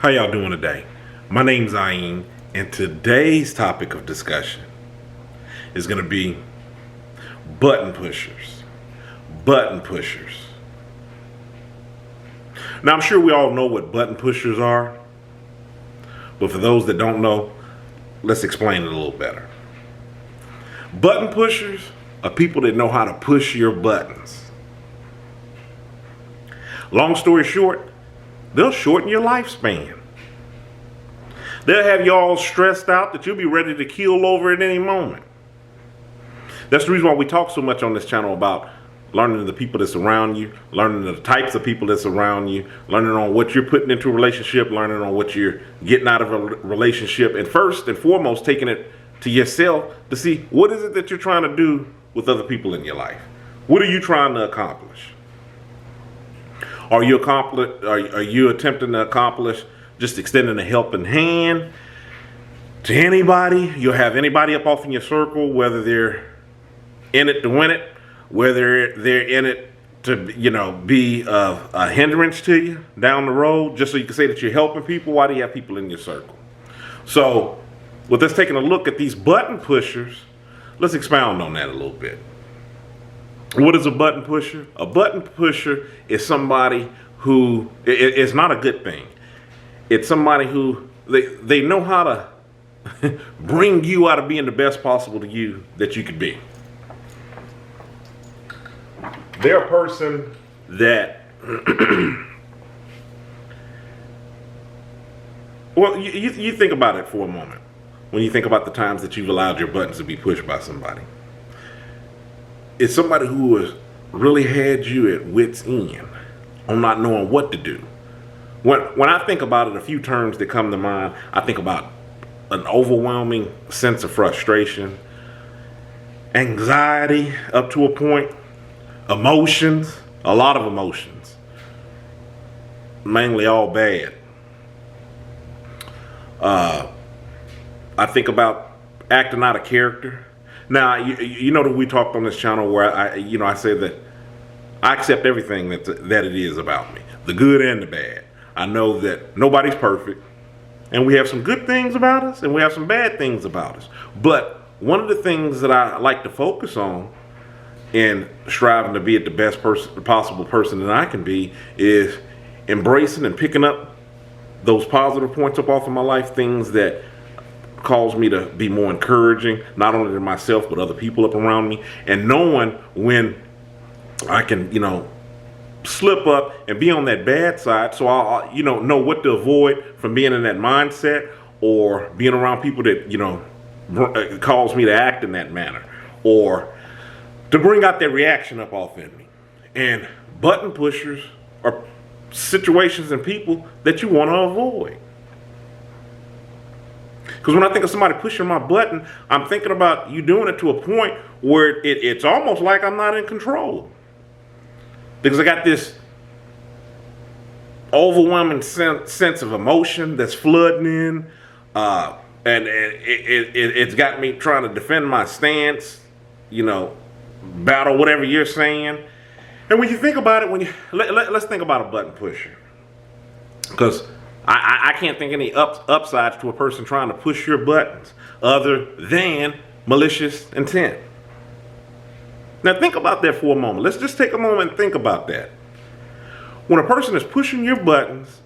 How y'all doing today? My name's Ayin, and today's topic of discussion is going to be button pushers. Button pushers. Now, I'm sure we all know what button pushers are, but for those that don't know, let's explain it a little better. Button pushers are people that know how to push your buttons. Long story short, they'll shorten your lifespan. They'll have you all stressed out that you'll be ready to keel over at any moment. That's the reason why we talk so much on this channel about learning the people that surround you, learning the types of people that surround you, learning on what you're putting into a relationship, learning on what you're getting out of a relationship, and first and foremost, taking it to yourself to see what is it that you're trying to do with other people in your life. What are you trying to accomplish? Are you attempting to accomplish just extending a helping hand to anybody? You'll have anybody up off in your circle, whether they're in it to win it, whether they're in it to, be a hindrance to you down the road, just so you can say that you're helping people. Why do you have people in your circle? So, with us taking a look at these button pushers, let's expound on that a little bit. What is a button pusher? A button pusher is somebody who, it's not a good thing. It's somebody who, they know how to bring you out of being the best possible to you that you could be. They're a person that, well, you think about it for a moment. When you think about the times that you've allowed your buttons to be pushed by somebody. It's somebody who has really had you at wit's end on not knowing what to do. When I think about it, a few terms that come to mind, I think about an overwhelming sense of frustration, anxiety up to a point, emotions, a lot of emotions, mainly all bad. I think about acting out of character. Now, you know that we talked on this channel where I say that I accept everything that it is about me, the good and the bad. I know that nobody's perfect, and we have some good things about us, and we have some bad things about us. But one of the things that I like to focus on in striving to be the best possible person that I can be is embracing and picking up those positive points up off of my life, things that cause me to be more encouraging, not only to myself, but other people up around me, and knowing when I can, slip up and be on that bad side, so I'll know what to avoid from being in that mindset or being around people that, cause me to act in that manner or to bring out that reaction up off in me. And button pushers are situations and people that you want to avoid. Because when I think of somebody pushing my button, I'm thinking about you doing it to a point where it's almost like I'm not in control. Because I got this overwhelming sense of emotion that's flooding in. And it's got me trying to defend my stance, battle whatever you're saying. And when you think about it, let's think about a button pusher. Because I can't think any upsides to a person trying to push your buttons other than malicious intent. Now think about that for a moment. Let's just take a moment and think about that. When a person is pushing your buttons,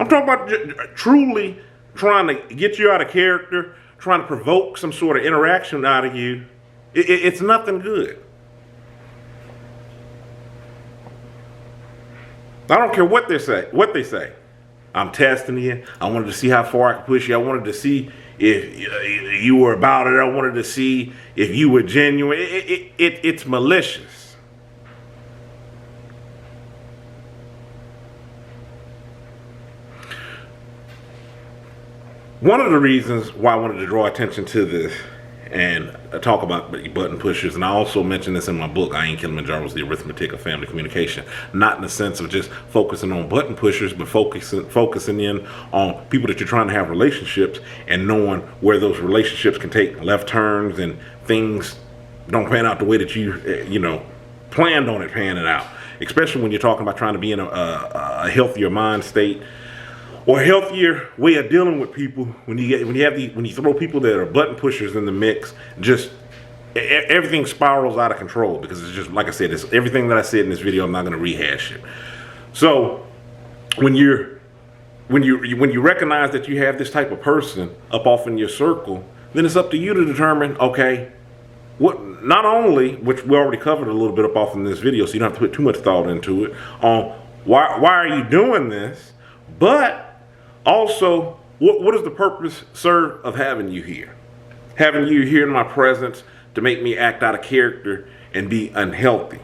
I'm talking about truly trying to get you out of character, trying to provoke some sort of interaction out of you. It's nothing good. I don't care what they say. I'm testing you. I wanted to see how far I could push you. I wanted to see if you were about it. I wanted to see if you were genuine. It's malicious. One of the reasons why I wanted to draw attention to this and talk about button pushers, and I also mentioned this in my book, Kilimanjaro, the Arithmetic of Family Communication, not in the sense of just focusing on button pushers, but focusing in on people that you're trying to have relationships and knowing where those relationships can take left turns and things don't pan out the way that you planned on it panning out, especially when you're talking about trying to be in a healthier mind state or a healthier way of dealing with people when you throw people that are button pushers in the mix, just everything spirals out of control, because it's just, like I said, it's everything that I said in this video. I'm not going to rehash it. So when you recognize that you have this type of person up off in your circle, then it's up to you to determine, okay, what, not only, which we already covered a little bit up off in this video, so you don't have to put too much thought into it, on why are you doing this, but also, what is the purpose, sir, of having you here? Having you here in my presence to make me act out of character and be unhealthy.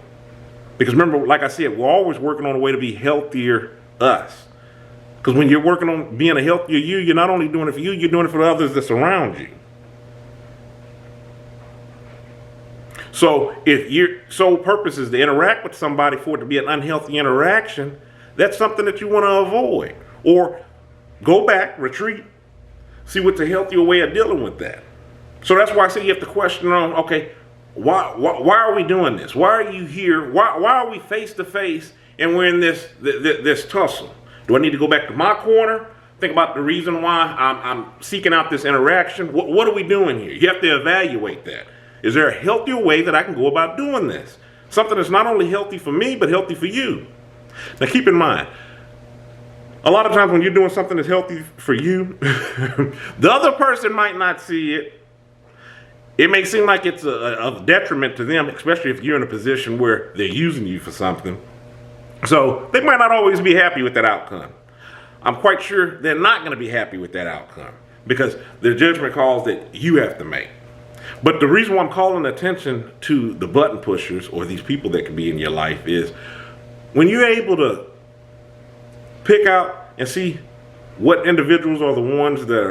Because remember, like I said, we're always working on a way to be healthier us. Because when you're working on being a healthier you, you're not only doing it for you, you're doing it for the others that surround you. So if your sole purpose is to interact with somebody for it to be an unhealthy interaction, that's something that you want to avoid. Or go back, retreat, see what's a healthier way of dealing with that. So that's why I say you have to question on, okay, why are we doing this? Why are you here? Why are we face to face and we're in this tussle? Do I need to go back to my corner? Think about the reason why I'm seeking out this interaction. What are we doing here? You have to evaluate that. Is there a healthier way that I can go about doing this? Something that's not only healthy for me, but healthy for you. Now keep in mind, a lot of times when you're doing something that's healthy for you, the other person might not see it. It may seem like it's a detriment to them, especially if you're in a position where they're using you for something. So they might not always be happy with that outcome. I'm quite sure they're not going to be happy with that outcome, because they're judgment calls that you have to make. But the reason why I'm calling attention to the button pushers, or these people that can be in your life, is when you're able to pick out and see what individuals are the ones that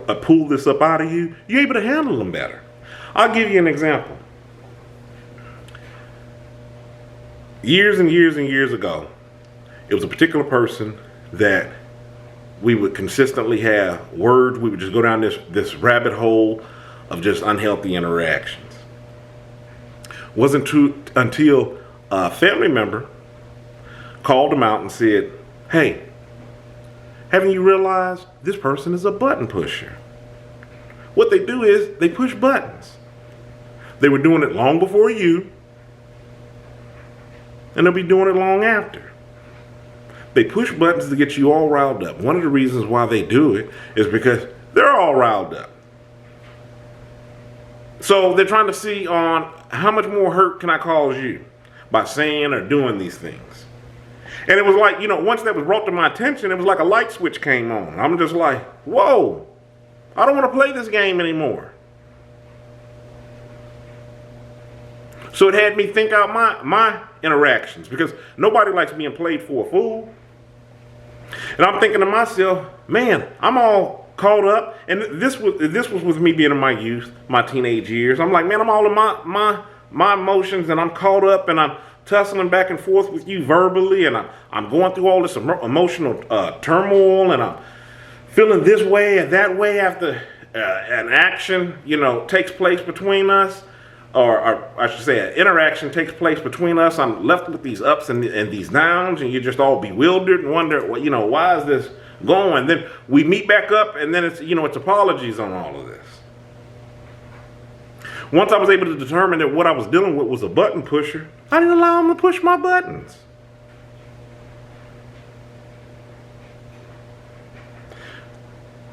are, pull this up out of you, you're able to handle them better. I'll give you an example. Years and years and years ago, it was a particular person that we would consistently have words. We would just go down this rabbit hole of just unhealthy interactions. Wasn't until a family member called him out and said, hey, haven't you realized this person is a button pusher? What they do is they push buttons. They were doing it long before you, and they'll be doing it long after. They push buttons to get you all riled up. One of the reasons why they do it is because they're all riled up. So they're trying to see on how much more hurt can I cause you by saying or doing these things. And it was like, once that was brought to my attention, it was like a light switch came on. I'm just like, whoa, I don't want to play this game anymore. So it had me think out my interactions, because nobody likes being played for a fool. And I'm thinking to myself, man, I'm all caught up. And this was with me being in my youth, my teenage years. I'm like, man, I'm all in my emotions, and I'm caught up, and I'm tussling back and forth with you verbally, and I'm going through all this emotional turmoil, and I'm feeling this way and that way after an action, takes place between us, or I should say an interaction takes place between us. I'm left with these ups and these downs, and you're just all bewildered and wonder, why is this going? Then we meet back up, and then it's apologies on all of this. Once I was able to determine that what I was dealing with was a button pusher, I didn't allow him to push my buttons.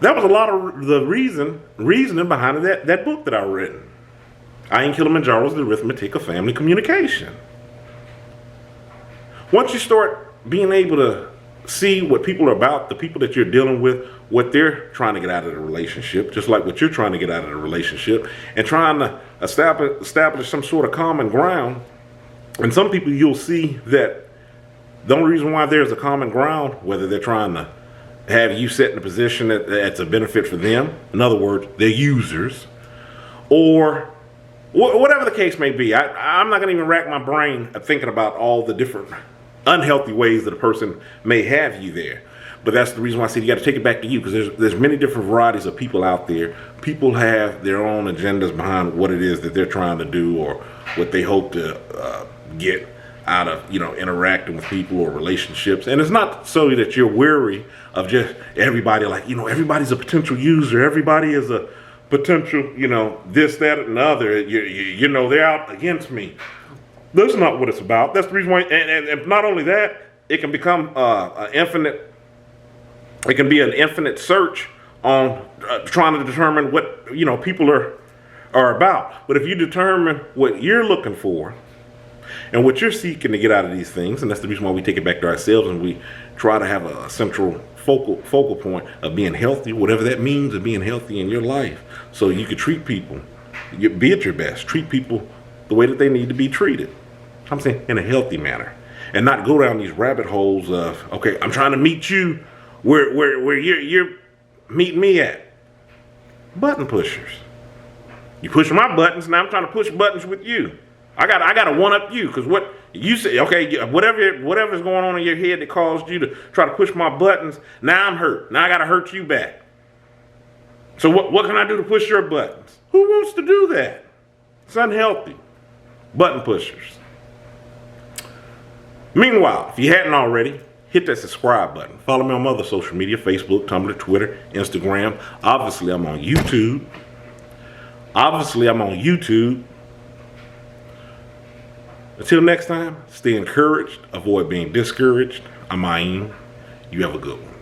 That was a lot of the reasoning behind that book that I've written. I Am Kilimanjaro's The Arithmetic of Family Communication. Once you start being able to see what people are about, the people that you're dealing with, what they're trying to get out of the relationship, just like what you're trying to get out of the relationship, and trying to establish some sort of common ground. And some people, you'll see that the only reason why there's a common ground, whether they're trying to have you set in a position that's a benefit for them, in other words, they're users, or whatever the case may be. I'm not going to even rack my brain thinking about all the different unhealthy ways that a person may have you there. But that's the reason why I said you got to take it back to you, because there's many different varieties of people out there. People have their own agendas behind what it is that they're trying to do or what they hope to get out of, interacting with people or relationships. And it's not so that you're weary of just everybody, like, everybody's a potential user. Everybody is a potential, this, that, and the other. They're out against me. That's not what it's about. That's the reason why. And not only that, it can become it can be an infinite search on trying to determine what, people are about. But if you determine what you're looking for and what you're seeking to get out of these things, and that's the reason why we take it back to ourselves and we try to have a central focal point of being healthy, whatever that means, of being healthy in your life, so you can treat people, be at your best, treat people the way that they need to be treated. I'm saying in a healthy manner, and not go down these rabbit holes of, okay, I'm trying to meet you where you're meeting me at. Button pushers. You push my buttons, now I'm trying to push buttons with you. I got to one up you, because what you say, okay, whatever's going on in your head that caused you to try to push my buttons, now I'm hurt. Now I got to hurt you back. So what can I do to push your buttons? Who wants to do that? It's unhealthy. Button pushers. Meanwhile, if you hadn't already, hit that subscribe button. Follow me on my other social media, Facebook, Tumblr, Twitter, Instagram. Obviously, I'm on YouTube. Until next time, stay encouraged. Avoid being discouraged. I'm Ayin. You have a good one.